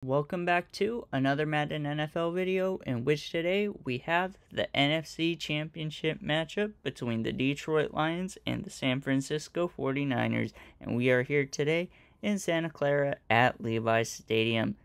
Welcome back to another Madden NFL video, in which today we have the NFC Championship matchup between the Detroit Lions and the San Francisco 49ers, and we are here today in Santa Clara at Levi's Stadium.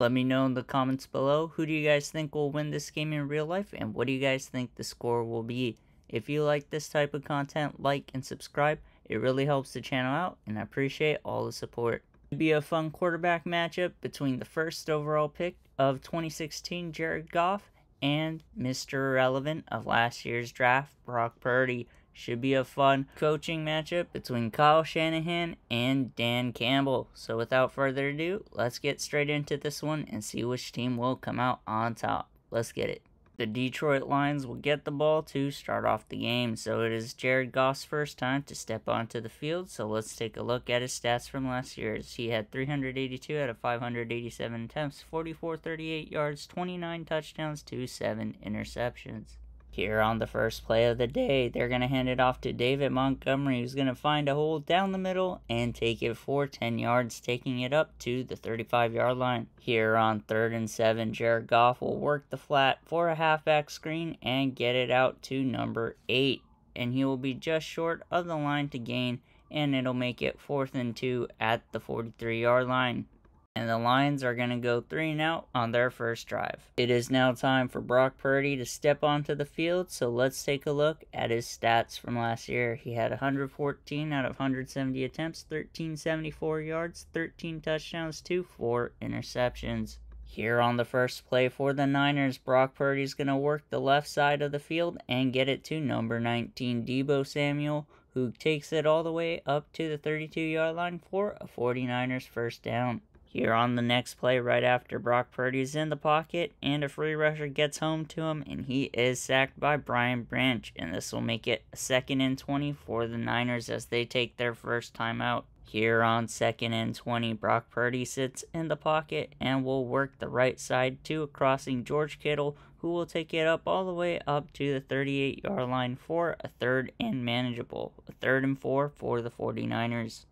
Let me know in the comments below, who do you guys think will win this game in real life, and what do you guys think the score will be? If you like this type of content, like and subscribe. It really helps the channel out, and I appreciate all the support. It'd be a fun quarterback matchup between the first overall pick of 2016, Jared Goff, and Mr. Irrelevant of last year's draft, Brock Purdy. Should be a fun coaching matchup between Kyle Shanahan and Dan Campbell. So without further ado, let's get straight into this one and see which team will come out on top. Let's get it. The Detroit Lions will get the ball to start off the game, so it is Jared Goff's first time to step onto the field, so let's take a look at his stats from last year. He had 382 out of 587 attempts, 44-38 yards, 29 touchdowns to 7 interceptions. Here on the first play of the day, they're going to hand it off to David Montgomery, who's going to find a hole down the middle and take it for 10 yards, taking it up to the 35-yard line. Here on 3rd and 7, Jared Goff will work the flat for a halfback screen and get it out to number 8. And he will be just short of the line to gain, and it'll make it 4th and 2 at the 43-yard line. And the Lions are going to go 3 and out on their first drive. It is now time for Brock Purdy to step onto the field, so let's take a look at his stats from last year. He had 114 out of 170 attempts, 1374 yards, 13 touchdowns to 4 interceptions. Here on the first play for the Niners, Brock Purdy's going to work the left side of the field and get it to number 19, Deebo Samuel, who takes it all the way up to the 32-yard line for a 49ers first down. Here on the next play, right after Brock Purdy's in the pocket and a free rusher gets home to him, and he is sacked by Brian Branch, and this will make it a 2nd and 20 for the Niners as they take their first time out. Here on 2nd and 20, Brock Purdy sits in the pocket and will work the right side to a crossing George Kittle, who will take it up all the way up to the 38-yard line for a 3rd and manageable, a 3rd and 4 for the 49ers.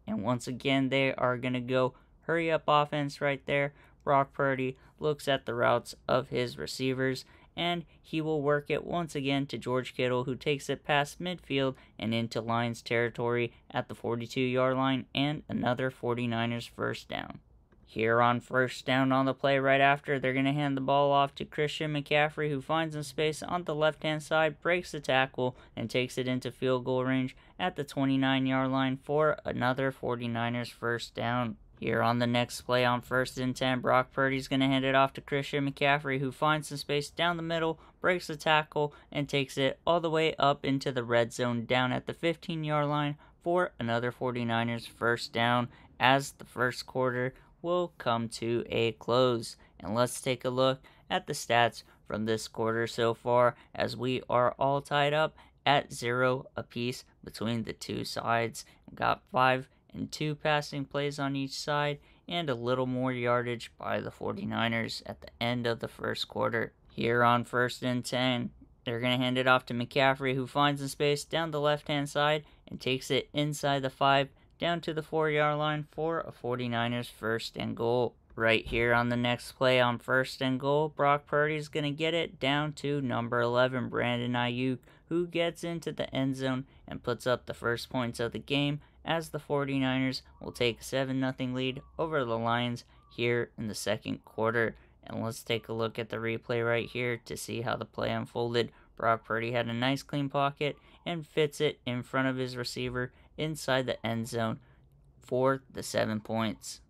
And once again, they are going to go hurry up offense right there. Brock Purdy looks at the routes of his receivers, and he will work it once again to George Kittle, who takes it past midfield and into Lions territory at the 42-yard line, and another 49ers first down. Here on first down on the play right after, they're going to hand the ball off to Christian McCaffrey, who finds some space on the left-hand side, breaks the tackle, and takes it into field goal range at the 29-yard line for another 49ers first down. Here on the next play on 1st and 10, Brock Purdy's going to hand it off to Christian McCaffrey, who finds some space down the middle, breaks the tackle, and takes it all the way up into the red zone down at the 15-yard line for another 49ers first down, as the first quarter will come to a close. And let's take a look at the stats from this quarter so far, as we are all tied up at 0 apiece between the two sides. We got 5 and 2 passing plays on each side, and a little more yardage by the 49ers at the end of the first quarter. Here on 1st and 10, they're going to hand it off to McCaffrey, who finds the space down the left-hand side and takes it inside the 5 down to the 4-yard line for a 49ers first and goal. Right here on the next play on 1st and goal, Brock Purdy's going to get it down to number 11, Brandon Ayuk, who gets into the end zone and puts up the first points of the game, as the 49ers will take a 7-0 lead over the Lions here in the second quarter. And let's take a look at the replay right here to see how the play unfolded. Brock Purdy had a nice clean pocket and fits it in front of his receiver inside the end zone for the 7 points.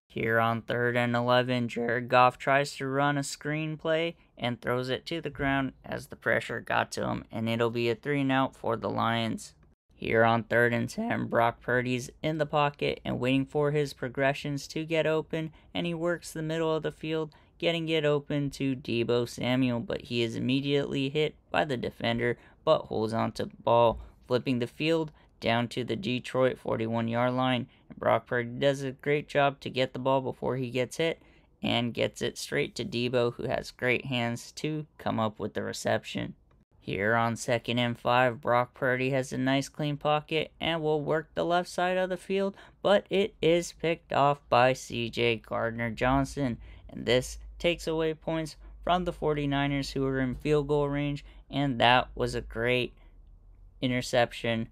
Here on 3rd and 11, Jared Goff tries to run a screen play and throws it to the ground as the pressure got to him, and it'll be a 3 and out for the Lions. Here on 3rd and 10, Brock Purdy's in the pocket and waiting for his progressions to get open, and he works the middle of the field, getting it open to Deebo Samuel, but he is immediately hit by the defender, but holds on to the ball, flipping the field down to the Detroit 41-yard line. And Brock Purdy does a great job to get the ball before he gets hit, and gets it straight to Deebo, who has great hands to come up with the reception. Here on 2nd and 5, Brock Purdy has a nice clean pocket and will work the left side of the field, but it is picked off by CJ Gardner-Johnson, and this takes away points from the 49ers who are in field goal range, and that was a great interception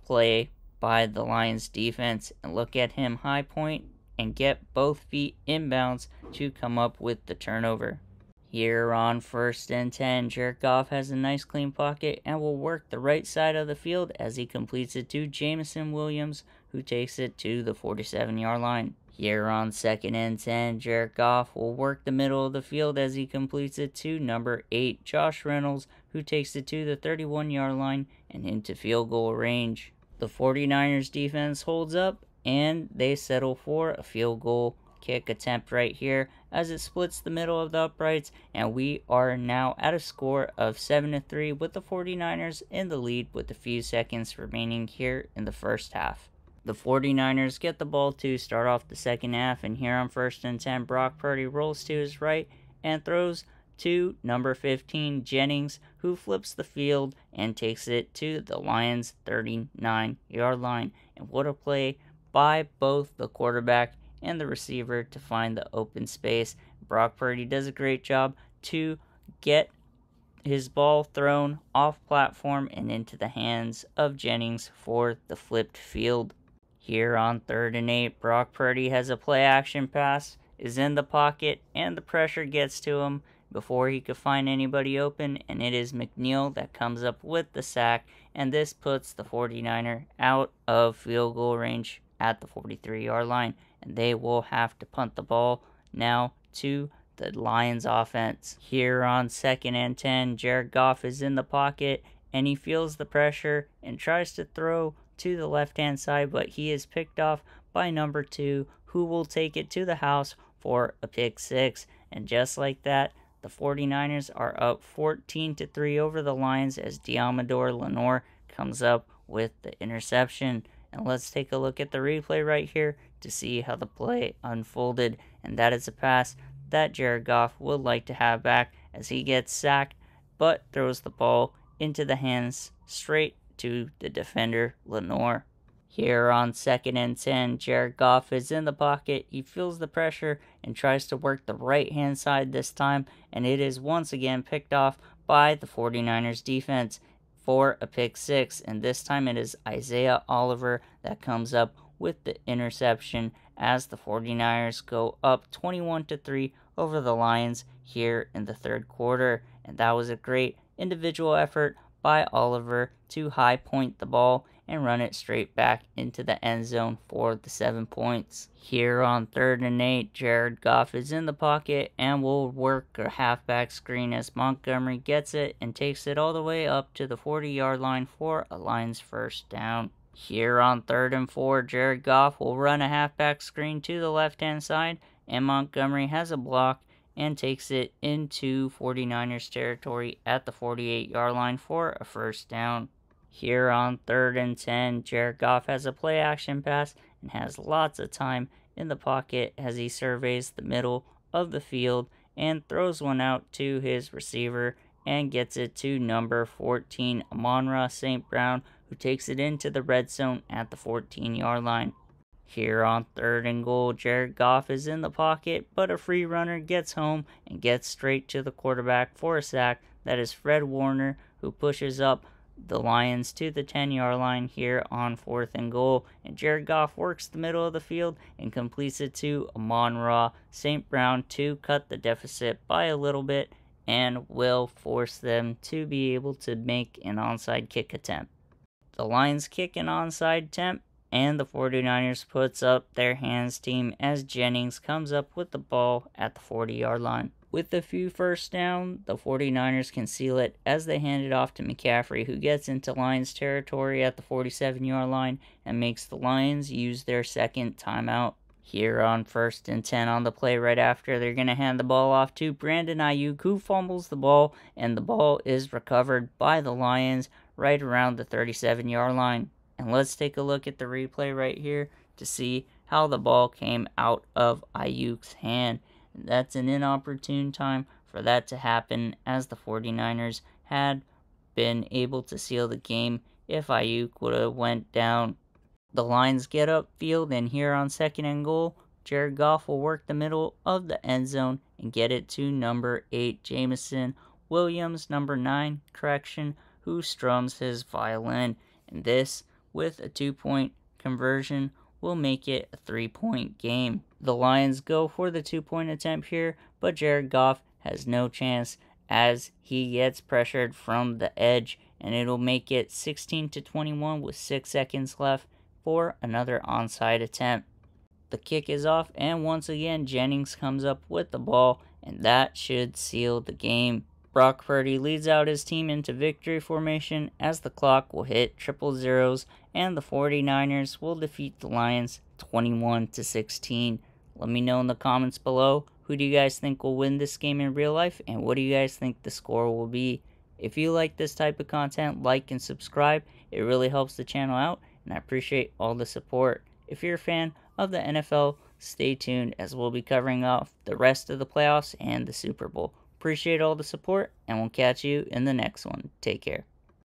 play by the Lions defense. And look at him high point and get both feet inbounds to come up with the turnover. Here on 1st and 10, Jared Goff has a nice clean pocket and will work the right side of the field as he completes it to Jameson Williams, who takes it to the 47-yard line. Here on 2nd and 10, Jared Goff will work the middle of the field as he completes it to number 8, Josh Reynolds, who takes it to the 31-yard line and into field goal range. The 49ers defense holds up and they settle for a field goal kick attempt right here as it splits the middle of the uprights, and we are now at a score of 7-3 with the 49ers in the lead with a few seconds remaining here in the first half. The 49ers get the ball to start off the second half, and here on 1st and 10, Brock Purdy rolls to his right and throws to number 15, Jennings, who flips the field and takes it to the Lions' 39-yard line. And what a play by both the quarterback and the receiver to find the open space. Brock Purdy does a great job to get his ball thrown off platform and into the hands of Jennings for the flipped field. Here on 3rd and 8, Brock Purdy has a play action pass, is in the pocket, and the pressure gets to him before he could find anybody open, and it is McNeil that comes up with the sack, and this puts the 49er out of field goal range at the 43-yard line, and they will have to punt the ball now to the Lions offense. Here on 2nd and 10, Jared Goff is in the pocket, and he feels the pressure and tries to throw to the left-hand side, but he is picked off by number 2, who will take it to the house for a pick 6. And just like that, the 49ers are up 14-3 over the Lions as Diamador Lenore comes up with the interception. And let's take a look at the replay right here to see how the play unfolded. And that is a pass that Jared Goff would like to have back as he gets sacked, but throws the ball into the hands straight to the defender, Lenore. Here on 2nd and 10, Jared Goff is in the pocket. He feels the pressure and tries to work the right-hand side this time, and it is once again picked off by the 49ers defense for a pick 6, and this time it is Isaiah Oliver that comes up with the interception as the 49ers go up 21-3 over the Lions here in the third quarter. And that was a great individual effort by Oliver to high point the ball and run it straight back into the end zone for the 7 points. Here on 3rd and 8, Jared Goff is in the pocket and will work a halfback screen as Montgomery gets it and takes it all the way up to the 40-yard line for a Lions first down. Here on 3rd and 4, Jared Goff will run a halfback screen to the left-hand side, and Montgomery has a block and takes it into 49ers territory at the 48-yard line for a first down. Here on 3rd and 10, Jared Goff has a play action pass and has lots of time in the pocket as he surveys the middle of the field and throws one out to his receiver and gets it to number 14, Amon-Ra St. Brown, who takes it into the red zone at the 14-yard line. Here on 3rd and goal, Jared Goff is in the pocket, but a free runner gets home and gets straight to the quarterback for a sack. That is Fred Warner, who pushes up the Lions to the 10-yard line here on 4th and goal. And Jared Goff works the middle of the field and completes it to Amon-Ra St. Brown to cut the deficit by a little bit and will force them to be able to make an onside kick attempt. The Lions kick an onside attempt, and the 49ers puts up their hands team as Jennings comes up with the ball at the 40-yard line. With a few first down, the 49ers can seal it as they hand it off to McCaffrey, who gets into Lions territory at the 47-yard line and makes the Lions use their second timeout. Here on 1st and 10 on the play right after, they're going to hand the ball off to Brandon Ayuk, who fumbles the ball, and the ball is recovered by the Lions right around the 37-yard line. And let's take a look at the replay right here to see how the ball came out of Ayuk's hand. That's an inopportune time for that to happen as the 49ers had been able to seal the game if Ayuk would have went down. The Lions get upfield, and here on 2nd and goal, Jared Goff will work the middle of the end zone and get it to number 8, Jameson Williams, number 9, who strums his violin. And this, with a 2-point conversion, will make it a 3-point game. The Lions go for the 2-point attempt here, but Jared Goff has no chance as he gets pressured from the edge, and it'll make it 16-21 with 6 seconds left for another onside attempt. The kick is off, and once again Jennings comes up with the ball, and that should seal the game. Brock Purdy leads out his team into victory formation as the clock will hit triple zeros, and the 49ers will defeat the Lions 21-16. Let me know in the comments below, who do you guys think will win this game in real life, and what do you guys think the score will be? If you like this type of content, like and subscribe. It really helps the channel out, and I appreciate all the support. If you're a fan of the NFL, stay tuned as we'll be covering off the rest of the playoffs and the Super Bowl. Appreciate all the support, and we'll catch you in the next one. Take care.